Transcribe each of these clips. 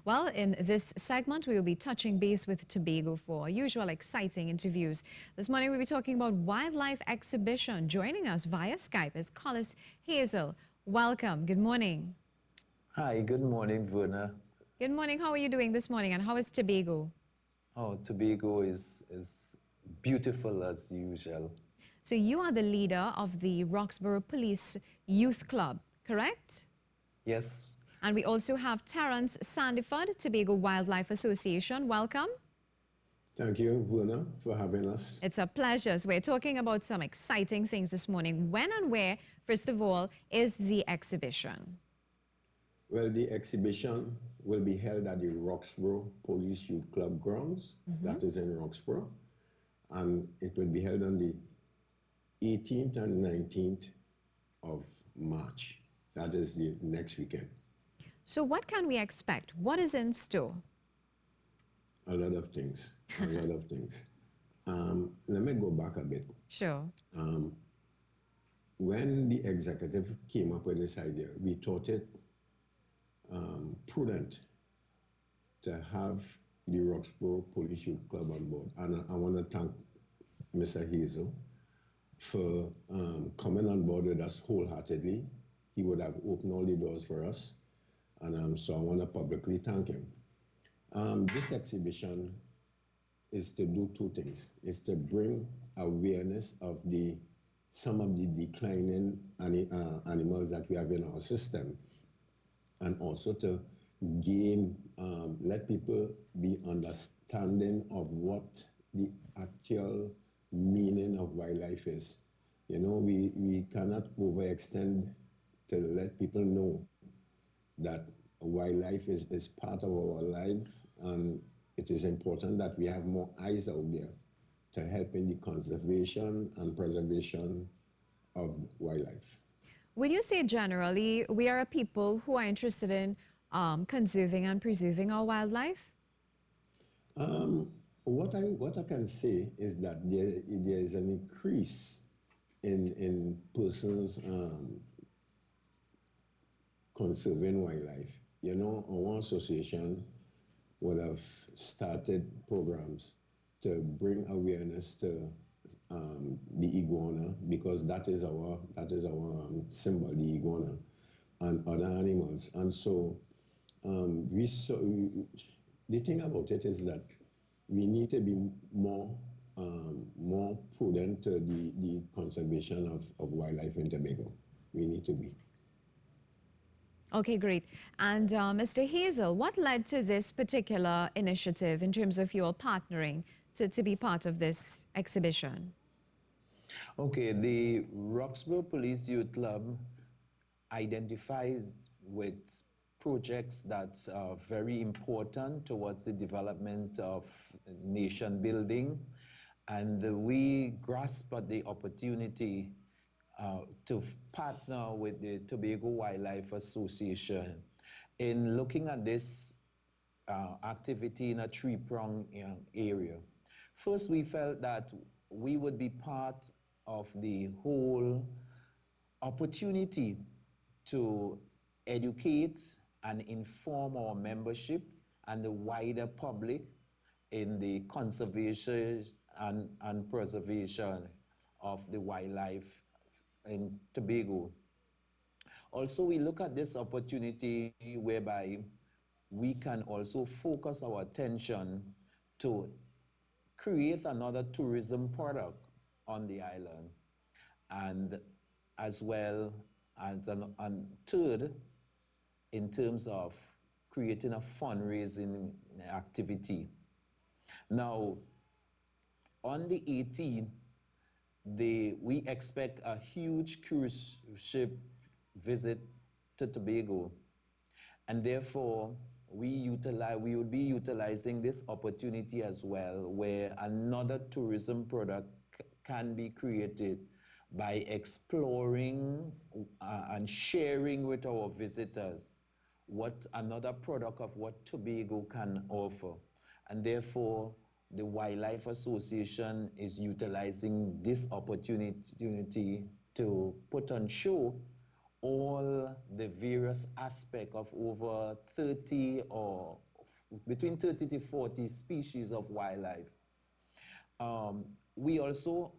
Well, in this segment, we will be touching base with Tobago for our usual exciting interviews. This morning, we'll be talking about wildlife exhibition. Joining us via Skype is Collis Hazel. Welcome. Good morning. Hi, good morning, Verna. Good morning. How are you doing this morning, and how is Tobago? Oh, Tobago is beautiful as usual. So you are the leader of the Roxborough Police Youth Club, correct? Yes. And we also have Terence Sandiford, Tobago Wildlife Association. Welcome. Thank you, Verna, for having us. It's a pleasure. So we're talking about some exciting things this morning. When and where, first of all, is the exhibition? Well, the exhibition will be held at the Roxborough Police Youth Club grounds, that is in Roxborough, and it will be held on the 18th and 19th of March. That is the next weekend. So what can we expect? What is in store? A lot of things, a lot of things. Let me go back a bit. Sure. When the executive came up with this idea, we thought it prudent to have the Roxborough Police Youth Club on board. And I want to thank Mr. Hazel for coming on board with us wholeheartedly. He would have opened all the doors for us. And so I want to publicly thank him. This exhibition is to do two things. It's to bring awareness of some of the declining animals that we have in our system, and also to gain, let people be understanding of what the actual meaning of wildlife is. You know, we cannot overextend to let people know that wildlife is part of our life, and it is important that we have more eyes out there to help in the conservation and preservation of wildlife. Would you say generally we are a people who are interested in conserving and preserving our wildlife? What I can say is that there is an increase in persons conserving wildlife. You know, our association would have started programs to bring awareness to the iguana, because that is our symbol, the iguana, and other animals. And so the thing about it is that we need to be more prudent to the conservation of wildlife in Tobago. We need to be. Okay, great. And Mr. Hazel, what led to this particular initiative in terms of your partnering to be part of this exhibition? Okay, the Roxborough Police Youth Club identifies with projects that are very important towards the development of nation building, and we grasp at the opportunity to partner with the Tobago Wildlife Association in looking at this activity in a three-pronged area. First, we felt that we would be part of the whole opportunity to educate and inform our membership and the wider public in the conservation and preservation of the wildlife in Tobago. Also, we look at this opportunity whereby we can also focus our attention to create another tourism product on the island, and as well as and third, in terms of creating a fundraising activity. Now, on the 18th, we expect a huge cruise ship visit to Tobago, and therefore we would be utilizing this opportunity as well, where another tourism product can be created by exploring and sharing with our visitors what another product of what Tobago can offer. And therefore, the Wildlife Association is utilizing this opportunity to put on show all the various aspects of over 30 or between 30 to 40 species of wildlife. We also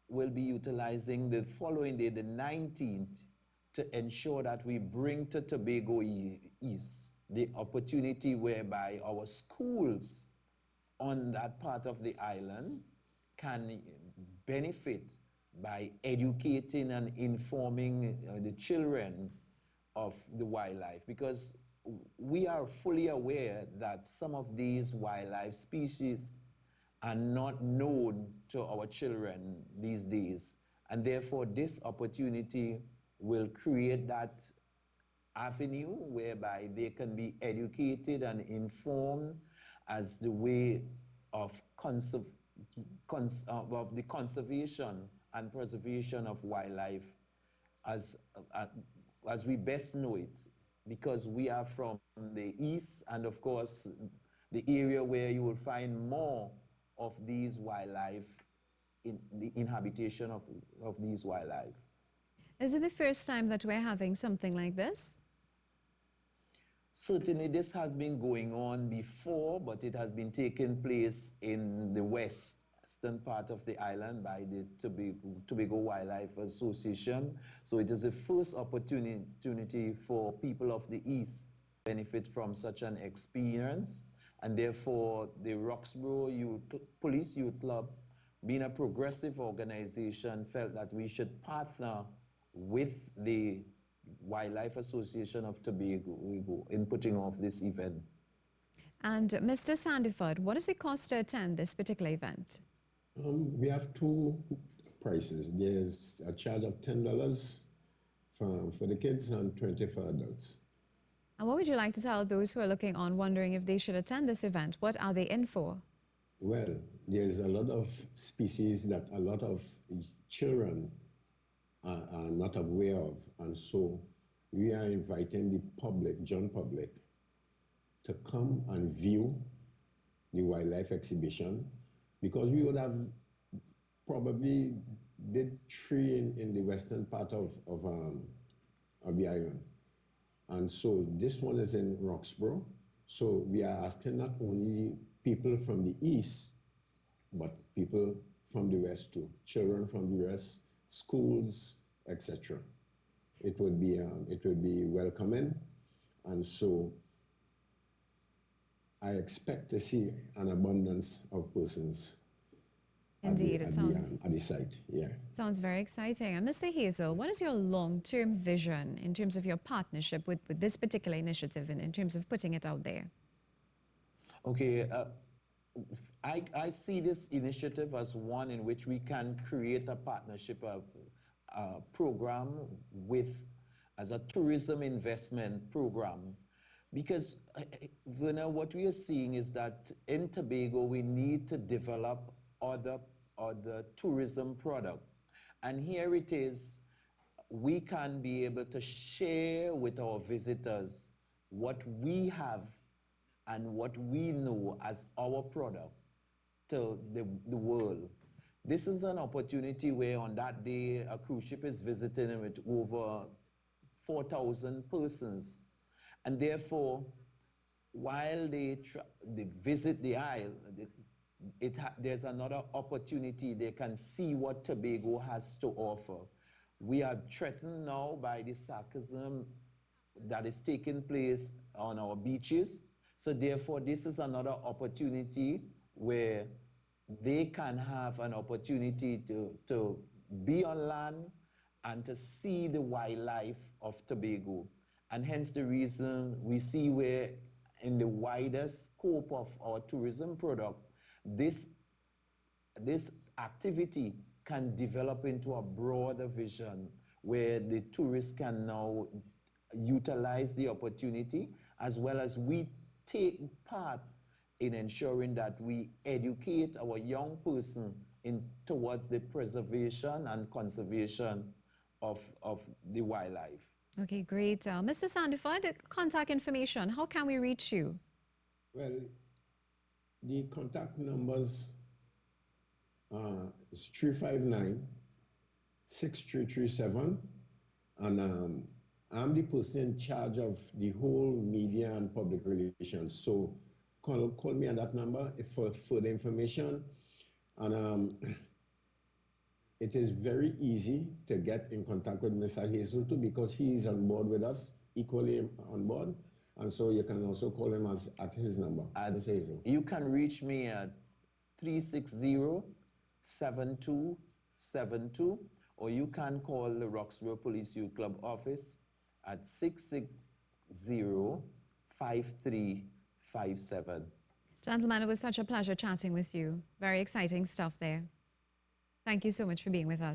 will be utilizing the following day, the 19th, to ensure that we bring to Tobago East the opportunity whereby our schools on that part of the island can benefit by educating and informing the children of the wildlife, because we are fully aware that some of these wildlife species are not known to our children these days. And therefore, this opportunity will create that avenue whereby they can be educated and informed as the way of, of the conservation and preservation of wildlife as, uh, as we best know it, because we are from the east, and of course the area where you will find more of these wildlife, in the inhabitation of these wildlife. Is it the first time that we're having something like this? Certainly this has been going on before, but it has been taking place in the western part of the island by the Tobago Wildlife Association. So it is the first opportunity for people of the east to benefit from such an experience. And therefore the Roxborough Police Youth Club, being a progressive organization, felt that we should partner with the Wildlife Association of Tobago in putting off this event. And Mr. Sandiford, what does it cost to attend this particular event? We have two prices. There's a charge of $10 for the kids and 20 for adults. And what would you like to tell those who are looking on wondering if they should attend this event? What are they in for? Well, there's a lot of species that a lot of children are not aware of, and so we are inviting the public, general public, to come and view the wildlife exhibition, because we would have probably did three in the western part of the island. And so this one is in Roxborough. So we are asking not only people from the east, but people from the west too, children from the west, schools, etc. It would be welcoming, and so I expect to see an abundance of persons Indeed, at the site. Yeah. Sounds very exciting. And Mr. Hazel, what is your long-term vision in terms of your partnership with this particular initiative and in terms of putting it out there? Okay, I see this initiative as one in which we can create a partnership program with, as a tourism investment program, because what we are seeing is that in Tobago we need to develop other tourism product, and here it is, we can be able to share with our visitors what we have and what we know as our product to the world. This is an opportunity where on that day a cruise ship is visiting with over 4,000 persons, and therefore while they visit the isle, there's another opportunity. They can see what Tobago has to offer. We are threatened now by the sarcasm that is taking place on our beaches. So therefore, this is another opportunity where they can have an opportunity to be on land and to see the wildlife of Tobago. And hence the reason we see where in the wider scope of our tourism product, this activity can develop into a broader vision where the tourists can now utilize the opportunity, as well as we take part in ensuring that we educate our young person towards the preservation and conservation of the wildlife. Okay, great. Mr. Sandiford, contact information. How can we reach you? Well, the contact numbers is 359-6337, and I'm the person in charge of the whole media and public relations. So call me on that number for further information. And it is very easy to get in contact with Mr. Hazel too, because he's on board with us, equally on board. And so you can also call him at his number, Mr. Hazel. You can reach me at 360-7272, or you can call the Roxborough Police Youth Club office at 660-5357. Gentlemen, it was such a pleasure chatting with you. Very exciting stuff there. Thank you so much for being with us.